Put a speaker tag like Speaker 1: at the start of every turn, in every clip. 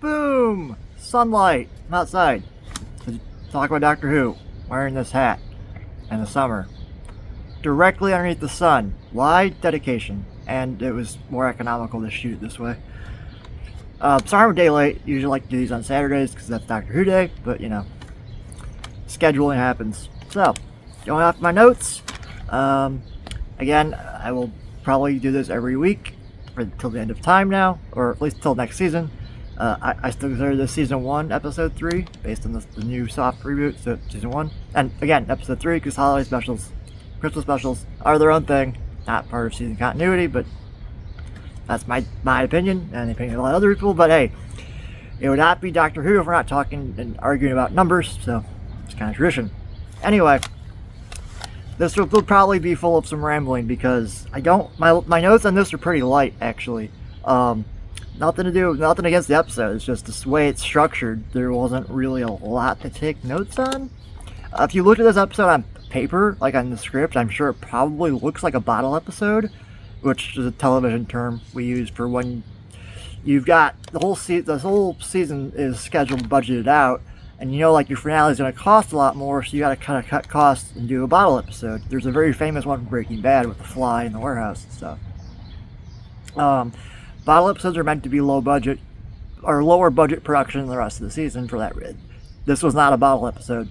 Speaker 1: Boom! Sunlight. I'm outside. Talk about Doctor Who. Wearing this hat. In the summer. Directly underneath the sun. Why? Dedication. And it was more economical to shoot it this way. Sorry I'm a day late. Usually like to do these on Saturdays because that's Doctor Who Day. But, you know, scheduling happens. So, going off my notes. Again, I will probably do this every week until the end of time now, or at least till next season. I still consider this season 1, episode 3, based on the new soft reboot, so season 1. And again, episode 3, because holiday specials, Christmas specials are their own thing, not part of season continuity, but that's my opinion, and the opinion of a lot of other people. But hey, it would not be Doctor Who if we're not talking and arguing about numbers, so it's kind of tradition. Anyway, this will probably be full of some rambling because my notes on this are pretty light, actually. Nothing against the episode, it's just the way it's structured. There wasn't really a lot to take notes on. If you look at this episode on paper, like on the script, I'm sure it probably looks like a bottle episode, which is a television term we use for when you've got the whole season is scheduled, budgeted out, and you know, like, your finale is going to cost a lot more, so you got to kind of cut costs and do a bottle episode. There's a very famous one from Breaking Bad with the fly in the warehouse and stuff. Bottle episodes are meant to be low budget, or lower budget production than the rest of the season for that reason. This was not a bottle episode,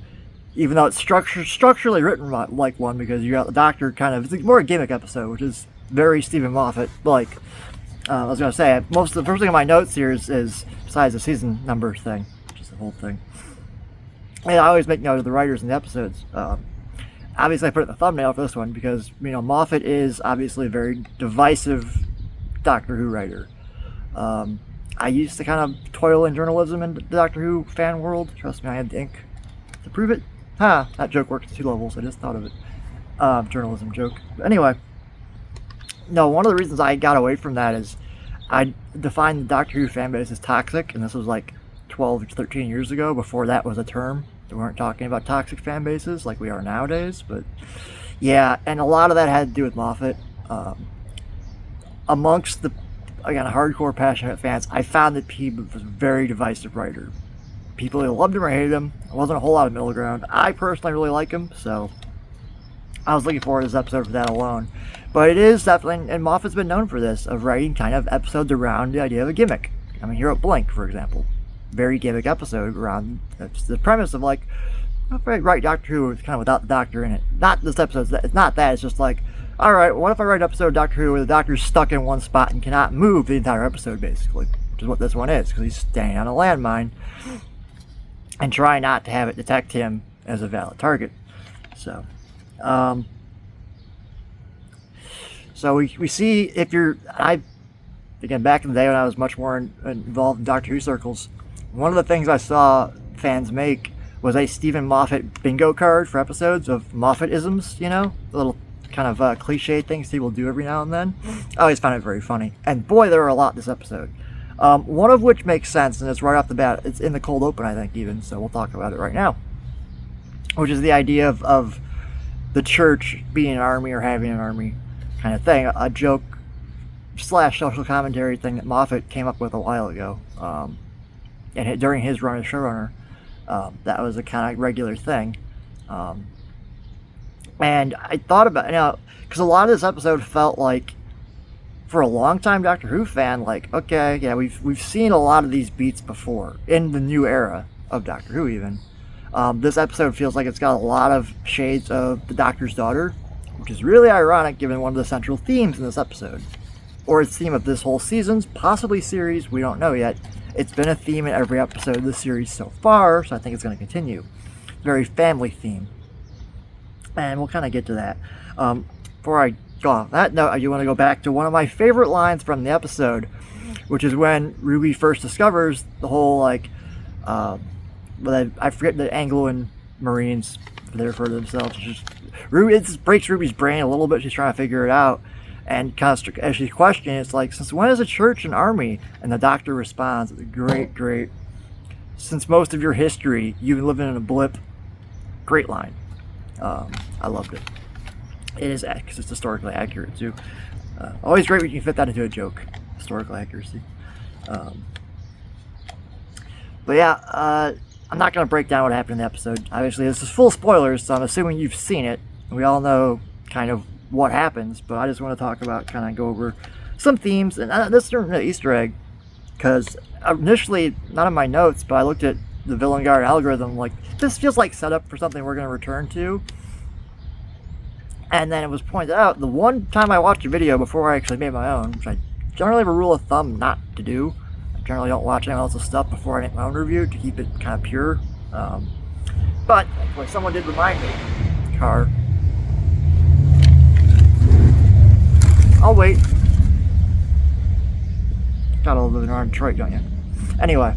Speaker 1: even though it's structurally written like one, because you got the Doctor it's more a gimmick episode, which is very Stephen Moffat. Like, I was going to say, the first thing on my notes here is besides the season number thing, which is the whole thing. And I always make note of the writers in the episodes. Obviously, I put it in the thumbnail for this one because, you know, Moffat is obviously a very divisive Doctor Who writer. I used to kind of toil in journalism in the Doctor Who fan world. Trust me, I had the ink to prove it. That joke works at 2 levels. I just thought of it. Journalism joke. But anyway, no, one of the reasons I got away from that is I defined the Doctor Who fan base as toxic, and this was like 12 to 13 years ago, before that was a term. We weren't talking about toxic fan bases like we are nowadays, but yeah, and a lot of that had to do with Moffat. Amongst the, again, hardcore passionate fans, I found that he was a very divisive writer. People either loved him or hated him. There wasn't a whole lot of middle ground. I personally really like him, so I was looking forward to this episode for that alone. But it is definitely, and Moffat's been known for this, of writing kind of episodes around the idea of a gimmick. I mean, here at Blink, for example. Very gimmick episode around the premise of, like, if I write Doctor Who kind of without the Doctor in it. Not this episode, it's not that, it's just like, alright, what if I write an episode of Doctor Who where the Doctor's stuck in one spot and cannot move the entire episode, basically? Which is what this one is, because he's standing on a landmine and trying not to have it detect him as a valid target. So, we see, if you're, again, back in the day when I was much more involved in Doctor Who circles, one of the things I saw fans make was a Stephen Moffat bingo card for episodes of Moffat-isms, you know? The little kind of cliche things people do every now and then. I always found it very funny. And boy, there are a lot this episode. One of which makes sense, and it's right off the bat. It's in the cold open, I think, even, so we'll talk about it right now. Which is the idea of the church being an army or having an army kind of thing. A joke / social commentary thing that Moffat came up with a while ago. And during his run as showrunner, that was a kind of regular thing. And I thought about, because a lot of this episode felt like, for a long time Doctor Who fan, like, okay, yeah, we've seen a lot of these beats before in the new era of Doctor Who. Even this episode feels like it's got a lot of shades of the Doctor's daughter, which is really ironic given one of the central themes in this episode, or its theme of this whole season's, possibly series. We don't know yet. It's been a theme in every episode of the series so far, so I think it's going to continue. Very family theme. And we'll kind of get to that. Before I go off that note, I do want to go back to one of my favorite lines from the episode, which is when Ruby first discovers the whole, like, I forget the Angloan Marines, they refer to themselves. It just breaks Ruby's brain a little bit. She's trying to figure it out. And kind of, as she's questioning, it's like, since when is a church an army? And the Doctor responds, great. Since most of your history, you've been living in a blip. Great line. I loved it. It is, because it's historically accurate, too. Always great when you can fit that into a joke. Historical accuracy. But yeah, I'm not going to break down what happened in the episode. Obviously, this is full spoilers, so I'm assuming you've seen it. We all know kind of what happens, but I just want to talk about, kind of go over some themes. And this is an Easter egg, because initially, not in my notes, but I looked at the Villain Guard algorithm, like, this feels like setup for something we're going to return to. And then it was pointed out, the one time I watched a video before I actually made my own, which I generally have a rule of thumb not to do. I generally don't watch anyone else's stuff before I make my own review to keep it kind of pure. But like someone did remind me, car. I'll wait. Got all living around Detroit, don't you? Anyway,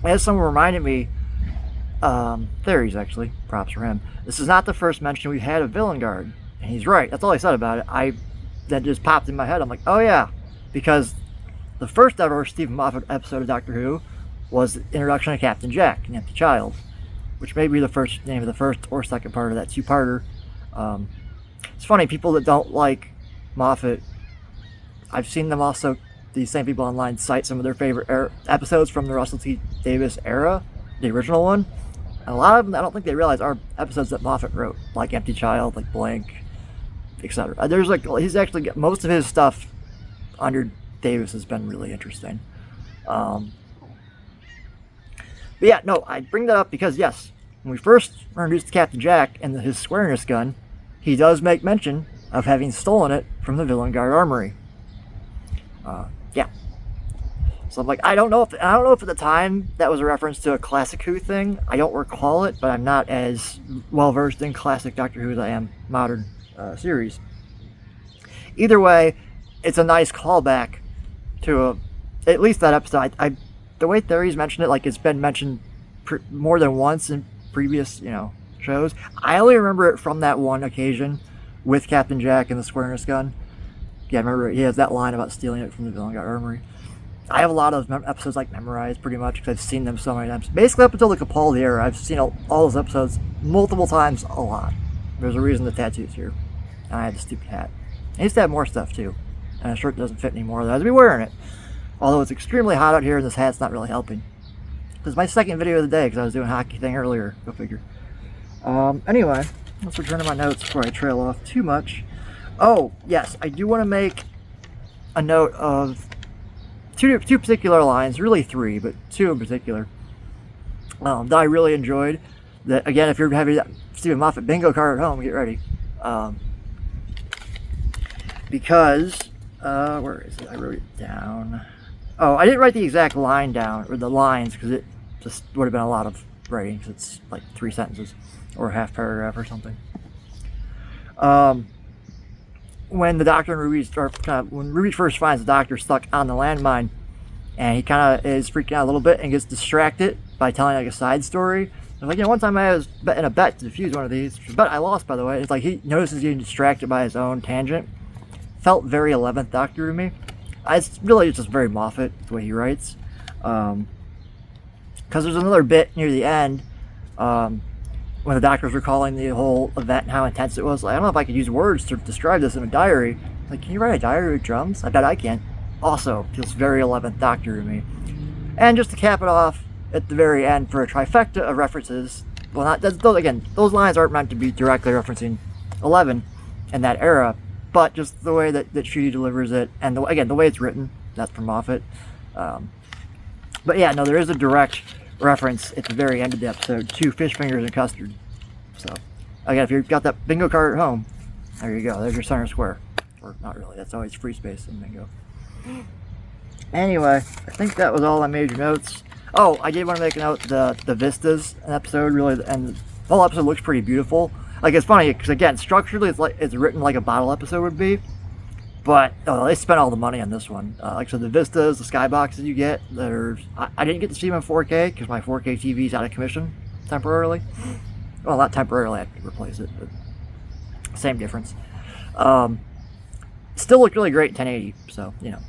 Speaker 1: as someone reminded me, theories actually, props for him. This is not the first mention we've had of Villain Guard, and he's right. That's all he said about it. That just popped in my head. I'm like, oh yeah, because the first ever Stephen Moffat episode of Doctor Who was the introduction of Captain Jack, an empty child, which may be the first name of the first or second part of that two-parter. It's funny, people that don't like Moffat, I've seen them also, these same people online, cite some of their favorite episodes from the Russell T Davies era, the original one. And a lot of them, I don't think they realize, are episodes that Moffat wrote, like Empty Child, like Blank, etc. There's like, he's actually got most of his stuff under Davis has been really interesting. But yeah, no, I bring that up because yes, when we first introduced Captain Jack and his squareness gun, he does make mention of having stolen it from the Villain Guard armory. Yeah. So I'm like, I don't know if at the time that was a reference to a classic Who thing. I don't recall it, but I'm not as well versed in classic Doctor Who as I am modern series. Either way, it's a nice callback to at least that episode. The way Theories mentioned it, like it's been mentioned more than once in previous, shows. I only remember it from that one occasion with Captain Jack and the squareness gun. Yeah, I remember he has that line about stealing it from the Villain Guard armory. I have a lot of episodes like memorized pretty much because I've seen them so many times. Basically up until the Capaldi era, I've seen all those episodes multiple times, a lot. There's a reason the tattoo's here. And I had the stupid hat. I used to have more stuff too. And a shirt doesn't fit anymore, though I have to be wearing it. Although it's extremely hot out here and this hat's not really helping. This is my second video of the day because I was doing a hockey thing earlier. Go figure. Anyway, let's return to my notes before I trail off too much. Oh, yes, I do want to make a note of two particular lines, really three, but two in particular, that I really enjoyed. That, again, if you're having that Stephen Moffat bingo card at home, get ready. Because, where is it? I wrote it down. Oh, I didn't write the exact line down, or the lines, because it just would have been a lot of writing, because it's like 3 sentences, or a half paragraph or something. When the Doctor and Ruby when Ruby first finds the Doctor stuck on the landmine, and he kind of is freaking out a little bit and gets distracted by telling like a side story. I'm like, one time I was in a bet to defuse one of these, but I lost, by the way. It's like he notices getting distracted by his own tangent. Felt very 11th Doctor to me. It's really just very Moffat the way he writes. Because there's another bit near the end. When the Doctor's recalling the whole event and how intense it was, like, I don't know if I could use words to describe this in a diary. Like, can you write a diary with drums? I bet I can. Also, feels very 11th Doctor to me. And just to cap it off, at the very end, for a trifecta of references, well, those lines aren't meant to be directly referencing 11 in that era, but just the way that Judy delivers it, and the way it's written, that's from Moffat. But yeah, no, there is a direct reference at the very end of the episode to fish fingers and custard. So again, if you've got that bingo card at home, there you go. There's your center square. Or not really. That's always free space in bingo. Anyway, I think that was all my major notes. Oh, I did want to make a note. The vistas in the episode really, and the whole episode looks pretty beautiful. Like, it's funny because again, structurally it's written like a bottle episode would be. But they spent all the money on this one. Like I said, the vistas, the skyboxes you get, I didn't get to see them in 4K because my 4K TV is out of commission temporarily. Well, not temporarily, I have to replace it, but same difference. Still look really great in 1080, so, yeah.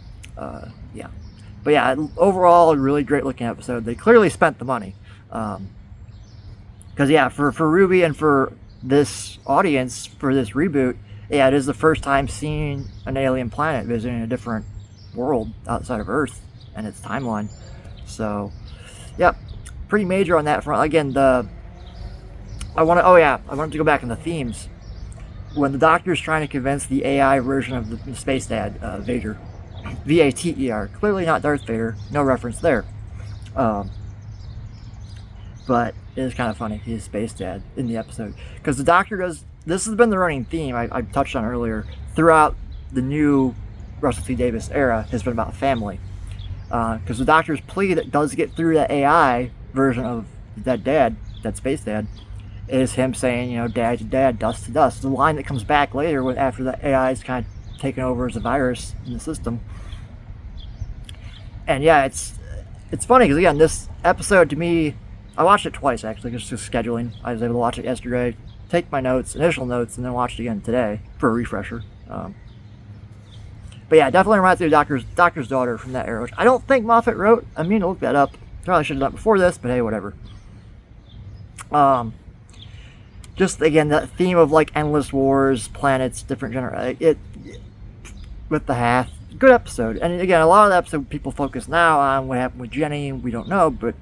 Speaker 1: But yeah, overall, a really great looking episode. They clearly spent the money. Because, yeah, for Ruby and for this audience, for this reboot, yeah, it is the first time seeing an alien planet visiting a different world outside of Earth and its timeline. So, yep, pretty major on that front. Again, I wanted to go back in the themes. When the Doctor's trying to convince the AI version of the Space Dad, Vader, Vater, clearly not Darth Vader, no reference there. But it is kind of funny, he's Space Dad in the episode. Because the Doctor does, this has been the running theme I touched on earlier, throughout the new Russell T Davies era, has been about family. Because the Doctor's plea that does get through that AI version of that dad, that Space Dad, is him saying, dad to dad, dust to dust. The line that comes back later after the AI is kind of taken over as a virus in the system. And yeah, it's funny because, again, this episode to me, I watched it twice actually, just scheduling. I was able to watch it yesterday, take my notes, initial notes, and then watch it again today for a refresher. But yeah, it definitely reminds me of Doctor's Daughter from that era, which I don't think Moffat wrote. I mean, to look that up. Probably should have done it before this, but hey, whatever. Just again, that theme of like endless wars, planets, different with the Hath. Good episode. And again, a lot of the episode people focus now on what happened with Jenny, we don't know, but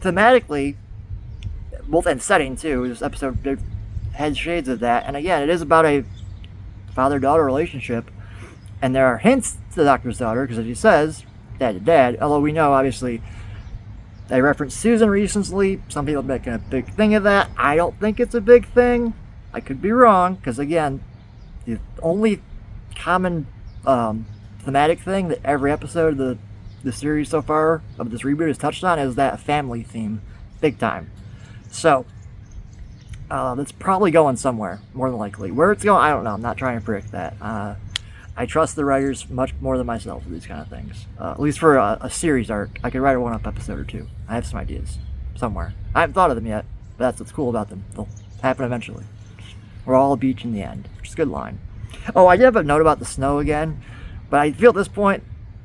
Speaker 1: thematically, both in setting too, this episode had shades of that. And again, it is about a father-daughter relationship, and there are hints to the Doctor's daughter, because as he says, dad to dad, although we know obviously they referenced Susan recently. Some people are making a big thing of that. I don't think it's a big thing. I could be wrong, because again, the only common thematic thing that every episode of the series so far of this reboot has touched on is that family theme, big time. So that's probably going somewhere, more than likely. Where it's going, I don't know. I'm not trying to predict that. I trust the writers much more than myself with these kind of things. At least for a series arc, I could write a one-up episode or two. I have some ideas somewhere. I haven't thought of them yet, but that's what's cool about them. They'll happen eventually. We're all a beach in the end, which is a good line. Oh, I did have a note about the snow again, but I feel at this point,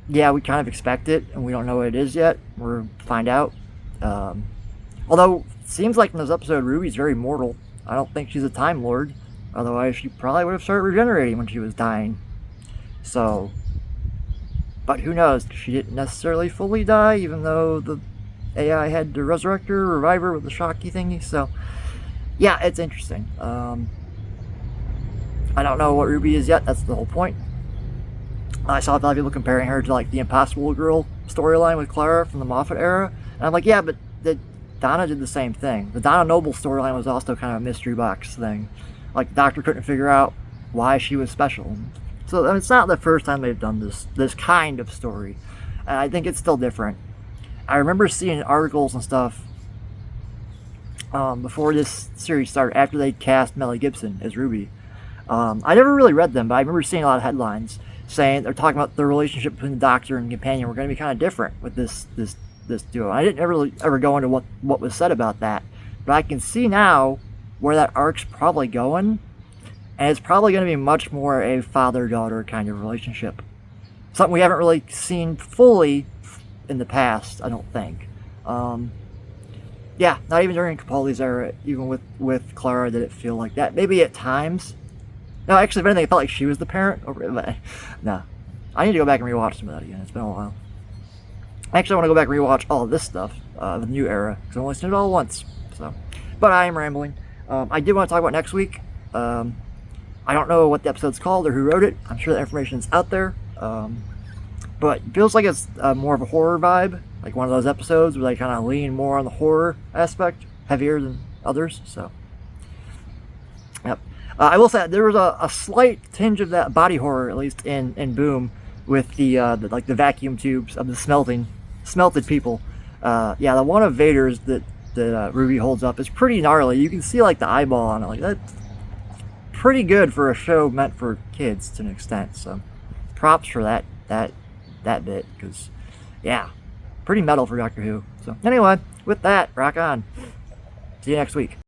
Speaker 1: yeah, we kind of expect it, and we don't know what it is yet. We'll find out. Although, it seems like in this episode, Ruby's very mortal. I don't think she's a Time Lord. Otherwise, she probably would have started regenerating when she was dying. So, but who knows? She didn't necessarily fully die, even though the AI had to resurrect her, revive her with the shocky thingy. So, yeah, it's interesting. I don't know what Ruby is yet. That's the whole point. I saw a lot of people comparing her to like the Impossible Girl storyline with Clara from the Moffat era, and I'm like, yeah, but Donna did the same thing. The Donna Noble storyline was also kind of a mystery box thing. Like the Doctor couldn't figure out why she was special. So I mean, it's not the first time they've done this kind of story, and I think it's still different. I remember seeing articles and stuff before this series started, after they cast Melly Gibson as Ruby. I never really read them, but I remember seeing a lot of headlines saying they're talking about the relationship between the Doctor and companion were going to be kind of different with this duo. I didn't ever go into what was said about that, but I can see now where that arc's probably going. And it's probably going to be much more a father-daughter kind of relationship. Something we haven't really seen fully in the past, I don't think. Yeah, not even during Capaldi's era, even with Clara, did it feel like that. Maybe at times. No, actually, if anything, it felt like she was the parent. No. I need to go back and rewatch some of that again. It's been a while. Actually, I want to go back and rewatch all of this stuff, the new era, because I've only seen it all once. So, but I am rambling. I did want to talk about next week. I don't know what the episode's called or who wrote it. I'm sure the information's out there. But it feels like it's more of a horror vibe, like one of those episodes where they kind of lean more on the horror aspect, heavier than others. So, yep. I will say there was a slight tinge of that body horror, at least in Boom, with the vacuum tubes of the smelted people. Yeah, the one of Vader's that Ruby holds up is pretty gnarly. You can see like the eyeball on it, like that's pretty good for a show meant for kids to an extent. So, props for that bit, because yeah, pretty metal for Doctor Who. So anyway, with that, rock on. See you next week.